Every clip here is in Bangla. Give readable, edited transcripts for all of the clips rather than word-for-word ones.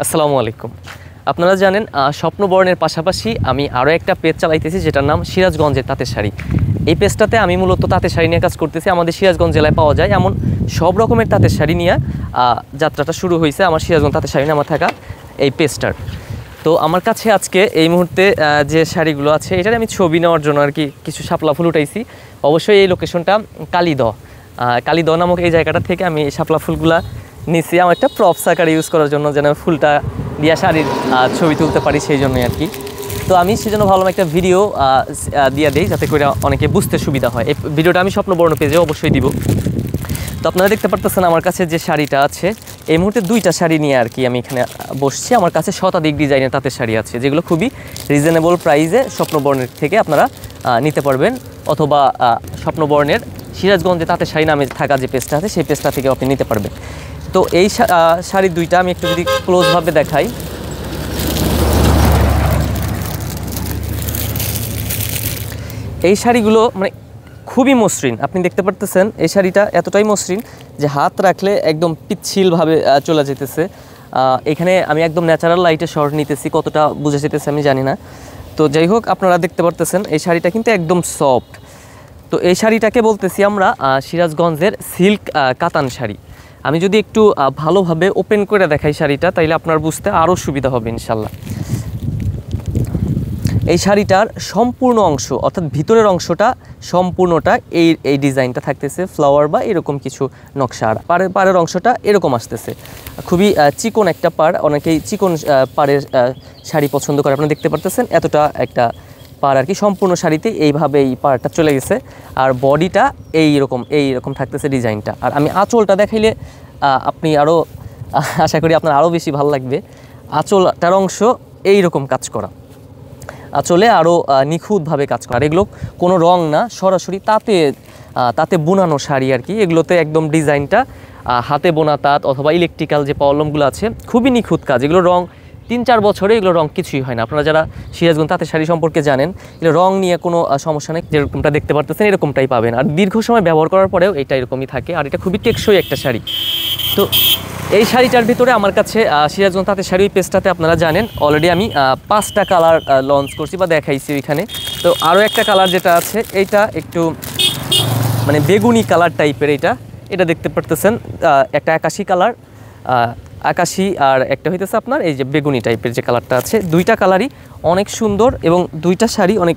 আসসালামু আলাইকুম। আপনারা জানেন স্বপ্নবরণের পাশাপাশি আমি আরও একটা পেজ চালাইতেছি যেটার নাম সিরাজগঞ্জের তাঁতের শাড়ি। এই পেজটাতে আমি মূলত তাঁতের শাড়ি নিয়ে কাজ করতেছি। আমাদের সিরাজগঞ্জ জেলায় পাওয়া যায় এমন সব রকমের তাঁতের শাড়ি নিয়ে যাত্রাটা শুরু হয়েছে আমার সিরাজগঞ্জ তাঁতের শাড়ি নামা থাকা এই পেজটার। তো আমার কাছে আজকে এই মুহূর্তে যে শাড়িগুলো আছে এটার আমি ছবি নেওয়ার জন্য আর কি কিছু শাপলা ফুল উঠাইছি। অবশ্যই এই লোকেশনটা কালিদহ নামক এই জায়গাটা থেকে আমি এই শাপলা ফুলগুলা নিচে আমার একটা প্রপস আকারে ইউজ করার জন্য যেন ফুলটা দিয়া শাড়ির ছবি তুলতে পারি সেই জন্যই আর কি। তো আমি সেজন্য ভাবলাম একটা ভিডিও দিয়ে দিই যাতে করে অনেকে বুঝতে সুবিধা হয়। এই ভিডিওটা আমি স্বপ্নবর্ণ পেজে অবশ্যই দিব। তো আপনারা দেখতে পারতেছেন আমার কাছে যে শাড়িটা আছে এই মুহূর্তে দুইটা শাড়ি নিয়ে আর কি আমি এখানে বসছি। আমার কাছে শতাধিক ডিজাইনের তাঁতের শাড়ি আছে যেগুলো খুবই রিজনেবল প্রাইসে স্বপ্নবর্ণের থেকে আপনারা নিতে পারবেন, অথবা স্বপ্নবর্ণের সিরাজগঞ্জে তাঁতের শাড়ি নামে থাকা যে পেজটা আছে সেই পেজটা থেকে আপনি নিতে পারবেন। তো এই শাড়ি দুইটা আমি একটু যদি ক্লোজভাবে দেখাই, এই শাড়িগুলো মানে খুবই মসৃণ। আপনি দেখতে পারতেছেন এই শাড়িটা এতটাই মসৃণ যে হাত রাখলে একদম পিচ্ছিলভাবে চলে যেতেছে। এখানে আমি একদম ন্যাচারাল লাইটে শর্ট নিতেছি, কতটা বুঝে যেতেছে আমি জানি না। তো যাই হোক, আপনারা দেখতে পারতেছেন এই শাড়িটা কিন্তু একদম সফট। তো এই শাড়িটাকে বলতেছি আমরা সিরাজগঞ্জের সিল্ক কাতান শাড়ি। আমি যদি একটু ভালোভাবে ওপেন করে দেখাই শাড়িটা তাইলে আপনার বুঝতে আরও সুবিধা হবে ইনশাল্লাহ। এই শাড়িটার সম্পূর্ণ অংশ অর্থাৎ ভিতরের অংশটা সম্পূর্ণটা এই ডিজাইনটা থাকতেছে ফ্লাওয়ার বা এরকম কিছু নকশা, আর পাড়ের অংশটা এরকম আসতেছে। খুবই চিকন একটা পাড়, অনেকেই চিকন পাড়ের শাড়ি পছন্দ করে। আপনি দেখতে পারতেছেন এতটা একটা পাড় আর কি সম্পূর্ণ শাড়িতে এইভাবে এই পাড়টা চলে গেছে, আর বডিটা এইরকম থাকতেছে ডিজাইনটা। আর আমি আঁচলটা দেখাইলে আপনি আরও আশা করি আপনার আরও বেশি ভালো লাগবে। আঁচলটার অংশ এইরকম কাজ করা, আঁচলে আরও নিখুঁতভাবে কাজ করা। আর এগুলো কোনো রং না, সরাসরি তাতে বোনানো শাড়ি আর কি। এগুলোতে একদম ডিজাইনটা হাতে বোনা তাঁত অথবা ইলেকট্রিক্যাল যে প্রবলেমগুলো আছে খুবই নিখুঁত কাজ। এগুলো রং 3-4 বছরে এগুলো রং কিছুই হয় না। আপনারা যারা সিরাজগঞ্জ তাঁতের শাড়ি সম্পর্কে জানেন এগুলো রং নিয়ে কোনো সমস্যা নেই, যেরকমটা দেখতে পারতেছেন এরকমটাই পাবেন। আর দীর্ঘ সময় ব্যবহার করার পরেও এটা এরকমই থাকে, আর এটা খুবই টেকসই একটা শাড়ি। তো এই শাড়িটার ভিতরে আমার কাছে সিরাজগঞ্জ তাঁতের শাড়ি পেজটাতে আপনারা জানেন অলরেডি আমি 5টা কালার লঞ্চ করছি বা দেখাইছি ওইখানে। তো আরও একটা কালার যেটা আছে এইটা একটু মানে বেগুনি কালার টাইপের, এটা দেখতে পারতেছেন একটা আকাশি কালার, আকাশি, আর একটা হইতেছে আপনার এই যে বেগুনি টাইপের যে কালারটা আছে। দুইটা কালারই অনেক সুন্দর এবং দুইটা শাড়ি অনেক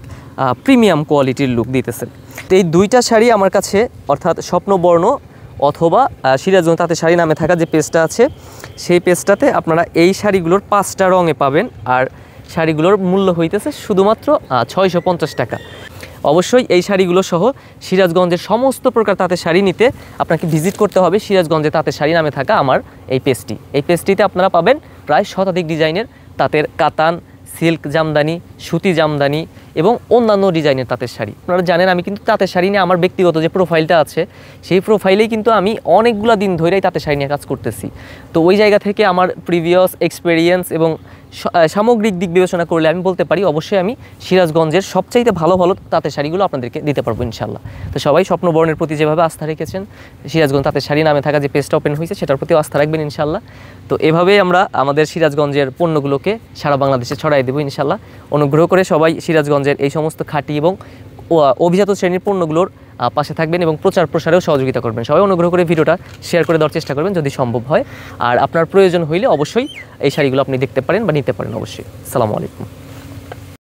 প্রিমিয়াম কোয়ালিটির লুক দিতেছে। তো এই দুইটা শাড়ি আমার কাছে অর্থাৎ স্বপ্নবর্ণ অথবা সিরাজগঞ্জ তাঁতের শাড়ি নামে থাকা যে পেজটা আছে সেই পেজটাতে আপনারা এই শাড়িগুলোর 5টা রঙে পাবেন, আর শাড়িগুলোর মূল্য হইতেছে শুধুমাত্র 650 টাকা। অবশ্যই এই শাড়িগুলো সহ সিরাজগঞ্জের সমস্ত প্রকার তাঁতের শাড়ি নিতে আপনাকে ভিজিট করতে হবে সিরাজগঞ্জের তাঁতের শাড়ি নামে থাকা আমার এই পেজটিতে আপনারা পাবেন প্রায় শতাধিক ডিজাইনের তাঁতের কাতান, সিল্ক জামদানি, সুতি জামদানি এবং অন্যান্য ডিজাইনের তাঁতের শাড়ি। আপনারা জানেন আমি কিন্তু তাঁতের শাড়ি নিয়ে আমার ব্যক্তিগত যে প্রোফাইলটা আছে সেই প্রোফাইলেই কিন্তু আমি অনেকগুলো দিন ধরেই তাঁতের শাড়ি নিয়ে কাজ করতেছি। তো ওই জায়গা থেকে আমার প্রিভিয়াস এক্সপেরিয়েন্স এবং সামগ্রিক দিক বিবেচনা করলে আমি বলতে পারি অবশ্যই আমি সিরাজগঞ্জের সবচাইতে ভালো তাঁতের শাড়িগুলো আপনাদেরকে দিতে পারবো ইনশাল্লাহ। তো সবাই স্বপ্নবর্ণের প্রতি যেভাবে আস্থা রেখেছেন সিরাজগঞ্জ তাঁতের শাড়ি নামে থাকা যে পেজটা ওপেন হয়েছে সেটার প্রতিও আস্থা রাখবেন ইনশাল্লাহ। তো এভাবেই আমরা আমাদের সিরাজগঞ্জের পণ্যগুলোকে সারা বাংলাদেশে ছড়াই দেবো ইনশাল্লাহ। অনুগ্রহ করে সবাই সিরাজগঞ্জের এই সমস্ত খাঁটি এবং অভিজাত শ্রেণীর পণ্যগুলোর পাশে থাকবেন এবং প্রচার প্রসারেও সহযোগিতা করবেন। সবাই অনুগ্রহ করে ভিডিওটা শেয়ার করে দেওয়ার চেষ্টা করবেন যদি সম্ভব হয়। আর আপনার প্রয়োজন হইলে অবশ্যই এই শাড়িগুলো আপনি দেখতে পারেন বা নিতে পারেন অবশ্যই। আসসালামু আলাইকুম।